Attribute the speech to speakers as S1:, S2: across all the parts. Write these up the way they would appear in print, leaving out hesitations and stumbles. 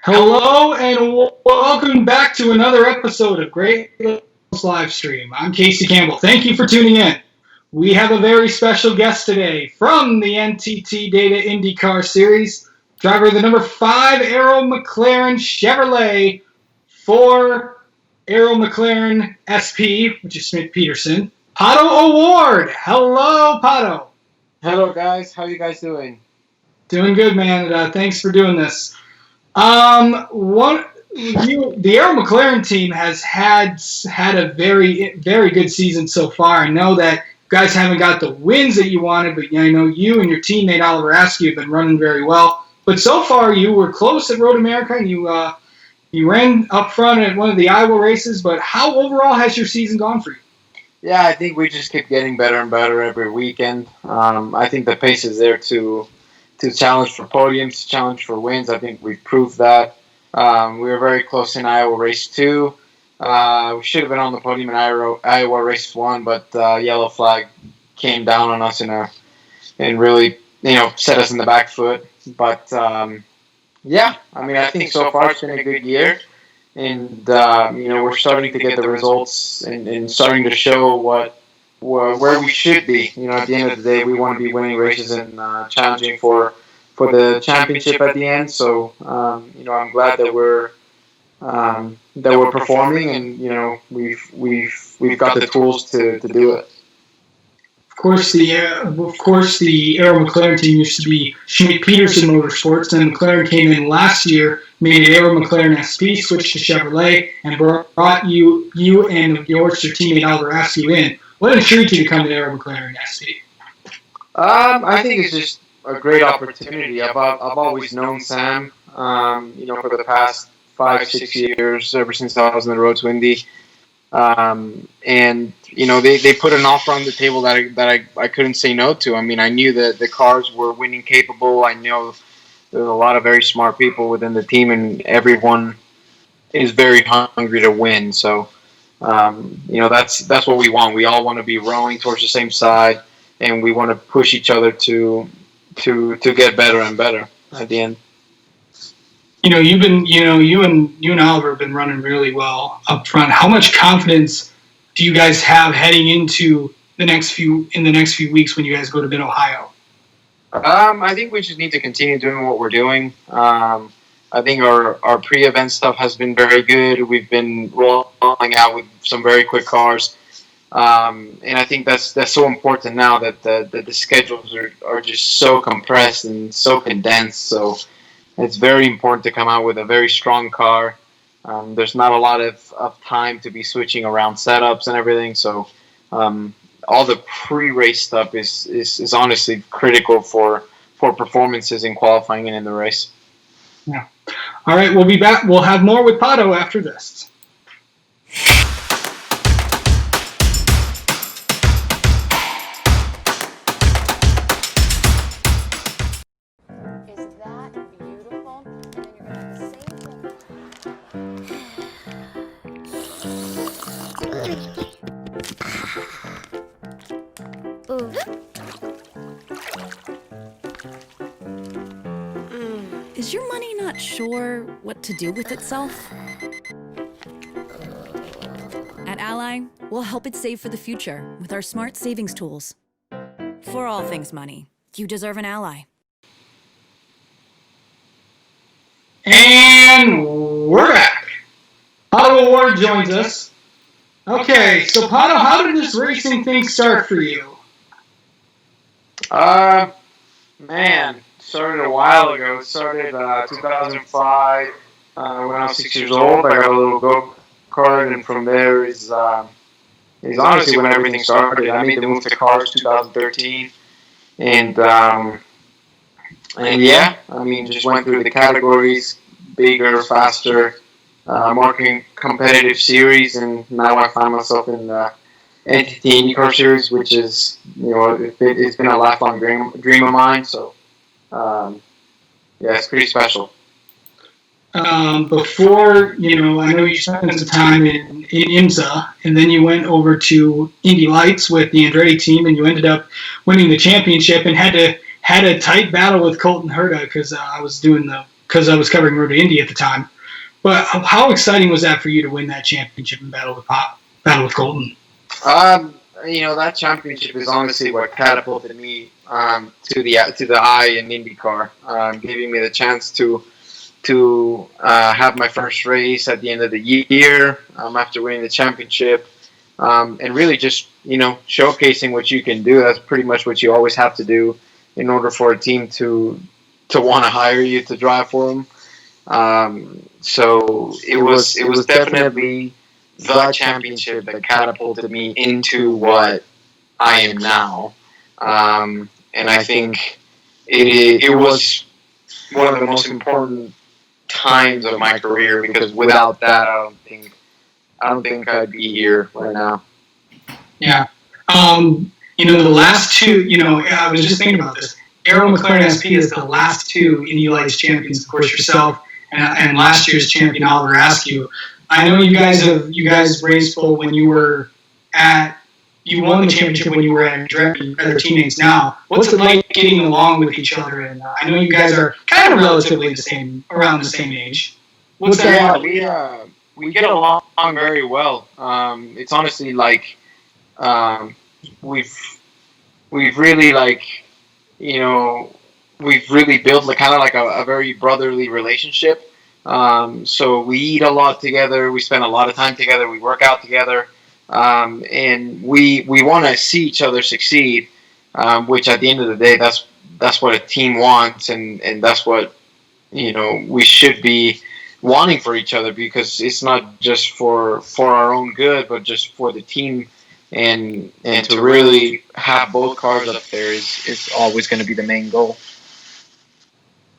S1: Hello and welcome back to another episode of Great Live Stream. I'm Casey Campbell. Thank you for tuning in. We have a very special guest today from the NTT Data IndyCar Series, driver of the number 5 Arrow McLaren Chevrolet for Arrow McLaren SP, which is Smith Peterson, Pato O'Ward. Hello, Pato.
S2: Hello, guys. How you guys doing?
S1: Doing good, man. Thanks for doing this. The Arrow McLaren team has had a very good season so far. I know that you guys haven't got the wins that you wanted, but I know you and your teammate Oliver Askew have been running very well. But so far, you were close at Road America, and you ran up front at one of the Iowa races. But how overall has your season gone for you?
S2: Yeah, I think we just keep getting better and better every weekend. I think the pace is there to challenge for podiums, to challenge for wins. I think we've proved that. We were very close in Iowa race 2. We should have been on the podium in Iowa race 1, but yellow flag came down on us and really set us in the back foot. But I think so far it's been a good year, and we're starting to get the results and starting to show where we should be. At the end of the day, we want to be winning races and challenging for the championship at the end. So, I'm glad that we're performing, and we've got the tools to do it.
S1: Of course, the Arrow McLaren team used to be Schmidt Peterson Motorsports, and McLaren came in last year, made Arrow McLaren SP, switched to Chevrolet, and brought you and your teammate Oliver Askew in. What intrigued you to come to Arrow McLaren SP?
S2: I think it's just a great opportunity. I've always known Sam, for the past 5-6 years, ever since I was on the road to Indy. They put an offer on the table that I couldn't say no to. I mean, I knew that the cars were winning capable. I know there's a lot of very smart people within the team, and everyone is very hungry to win. So, that's what we want. We all want to be rowing towards the same side, and we want to push each other to get better and better at the end.
S1: You and Oliver have been running really well up front. How much confidence do you guys have heading into the next few weeks when you guys go to Mid-Ohio?
S2: I think we just need to continue doing what we're doing. I think our pre-event stuff has been very good. We've been rolling out with some very quick cars. And I think that's so important now that the schedules are just so compressed and so condensed. So it's very important to come out with a very strong car. There's not a lot of time to be switching around setups and everything. So all the pre-race stuff is honestly critical for performances in qualifying and in the race.
S1: Yeah. All right, we'll be back. We'll have more with Pato after this.
S3: Is your money not sure what to do with itself? At Ally, we'll help it save for the future with our smart savings tools. For all things money, you deserve an ally.
S1: And we're back. Pato O'Ward joins us. Okay, so Pato, how did this racing thing start for you?
S2: Started a while ago. Started 2005 when I was 6 years old. I got a little go-kart, and from there is honestly when everything started. I made the move to cars 2013, and just went through the categories, bigger, faster, more competitive series, and now I find myself in the NTT IndyCar Series, which is it's been a lifelong dream of mine. So. It's pretty special.
S1: Before, I know you spent some time in IMSA, and then you went over to Indy Lights with the Andretti team, and you ended up winning the championship and had a tight battle with Colton Herta because I was doing the because I was covering Road to Indy at the time. But how exciting was that for you to win that championship in Battle with Colton?
S2: That championship is honestly what catapulted me to the eye in IndyCar, giving me the chance to have my first race at the end of the year after winning the championship, and really just showcasing what you can do. That's pretty much what you always have to do in order for a team to want to hire you to drive for them. So it was definitely the championship that catapulted me into what I am now, and I think it was one of the most important times of my career, because without that, I don't think I'd be here right now.
S1: Yeah. The last two, I was just thinking about this. Arrow McLaren SP is the last two Indy Lights champions, of course, yourself, and last year's champion Oliver Askew. I know you guys raced full when you were you won the championship when you were at your other teammates now. What's it like getting along with each other? And I know you guys are kind of relatively around the same age. What's that like?
S2: We get along very well. It's honestly like we've really we've really built kind of like a very brotherly relationship. So we eat a lot together. We spend a lot of time together. We work out together, and we want to see each other succeed. Which at the end of the day, that's what a team wants, and that's what we should be wanting for each other, because it's not just for our own good, but just for the team, and to really have both cars up there is always going to be the main goal.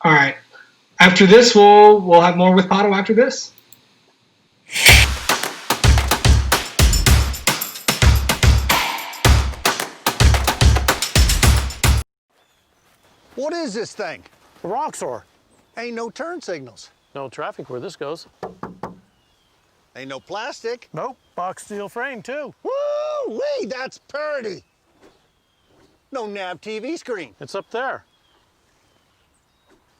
S1: All right. After this, we'll have more with Pato after this.
S4: What is this thing?
S5: A Roxor.
S4: Ain't no turn signals.
S5: No traffic where this goes.
S4: Ain't no plastic.
S5: Nope. Box steel frame, too.
S4: Woo-wee, that's pretty. No nav TV screen.
S5: It's up there.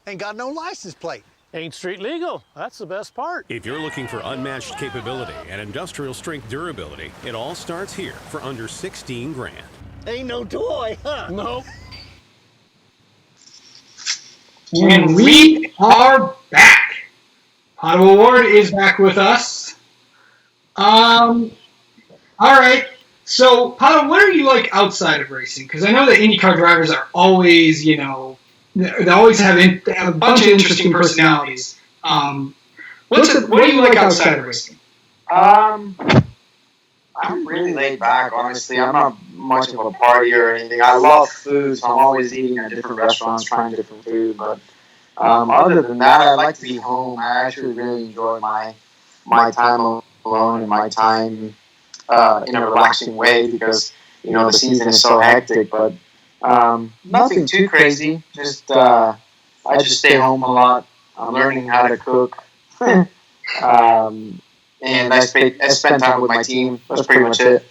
S4: Ain't got no license plate.
S5: Ain't street legal. That's the best part.
S6: If you're looking for unmatched capability and industrial strength durability, it all starts here for under 16 grand.
S4: Ain't no toy, huh?
S5: Nope.
S1: And we are back. Pato O'Ward is back with us. All right. So, Pato, what are you like outside of racing? Because I know that IndyCar drivers are always, they always have a bunch of interesting personalities. What do you like outside of racing?
S2: I'm really laid back, honestly. I'm not much of a partier or anything. I love food, so I'm always eating at different restaurants, trying different food. But other than that, I like to be home. I actually really enjoy my time alone and my time in a relaxing way, because the season is so hectic. But nothing too crazy. Just I just stay home a lot. I'm learning how to cook. And I spend time with my team. That's pretty much it.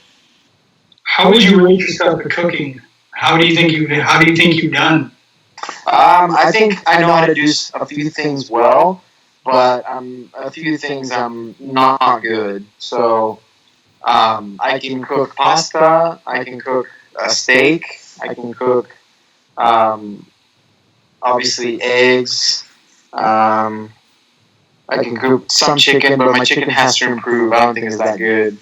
S1: How would you rate yourself at cooking? How do you think you've done?
S2: I think I know how to do a few things well, but a few things I'm not good. So I can cook pasta. I can cook a steak. I can cook obviously eggs. I can cook some chicken, but my chicken has to improve. I don't think it's that good.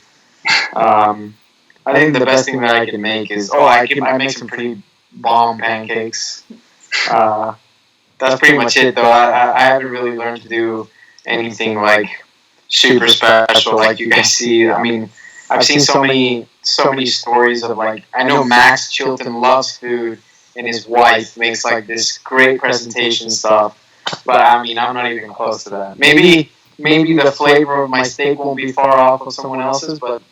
S2: I think the best thing that I can make is I make some pretty bomb pancakes. That's pretty much it, though. I haven't really learned to do anything like super special like you guys see. I mean, I've seen so many stories of I know Max Chilton loves food, and his wife makes this great presentation stuff. But I mean, I'm not even close to that. Maybe the flavor of my steak won't be far off of someone else's, but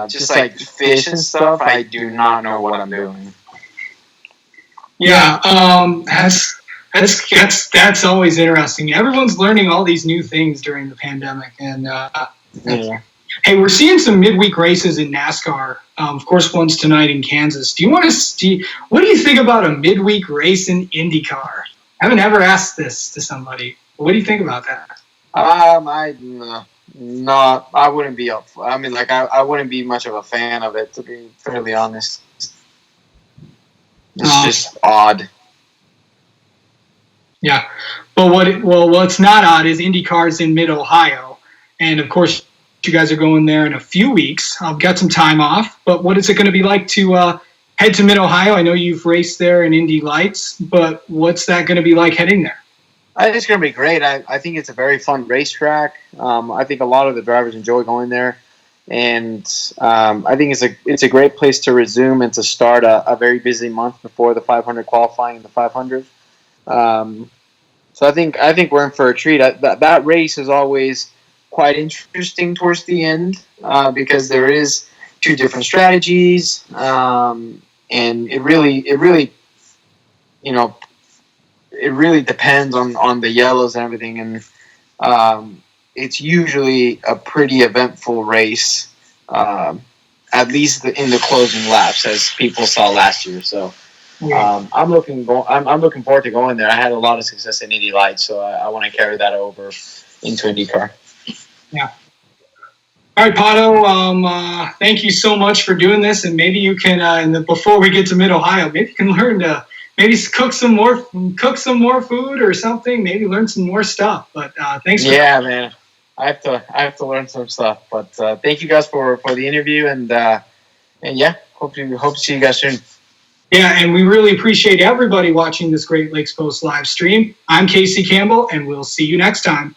S2: just fish and stuff, I do not know what I'm doing.
S1: Yeah, that's always interesting. Everyone's learning all these new things during the pandemic, and
S2: Yeah.
S1: Hey, we're seeing some midweek races in NASCAR. Of course, one's tonight in Kansas. What do you think about a midweek race in IndyCar? I haven't ever asked this to somebody. What do you think about that?
S2: I wouldn't be up for. I mean, like I wouldn't be much of a fan of it, to be fairly honest. It's just odd.
S1: Yeah, but what's not odd is IndyCar's in Mid-Ohio, and of course you guys are going there in a few weeks. I've got some time off, but what is it going to be like to head to Mid-Ohio? I know you've raced there in Indy Lights, but what's that going to be like heading there?
S2: I think it's going to be great. I think it's a very fun racetrack. I think a lot of the drivers enjoy going there, and I think it's a great place to resume and to start a very busy month before the 500 qualifying and the 500. So I think we're in for a treat. That race is always quite interesting towards the end because there is two different strategies, and it really it really depends on the yellows and everything, and it's usually a pretty eventful race, at least in the closing laps, as people saw last year. So. I'm looking forward to going there. I had a lot of success in Indy Lights, so I want to carry that over into IndyCar.
S1: Yeah. All right, Pato. Thank you so much for doing this, and maybe you can, before we get to Mid-Ohio, maybe you can learn to cook some more food or something. Maybe learn some more stuff. But thanks.
S2: Yeah, man. I have to learn some stuff. But thank you guys for the interview, and yeah, hope to see you guys soon.
S1: Yeah, and we really appreciate everybody watching this Great Lakes Post live stream. I'm Casey Campbell, and we'll see you next time.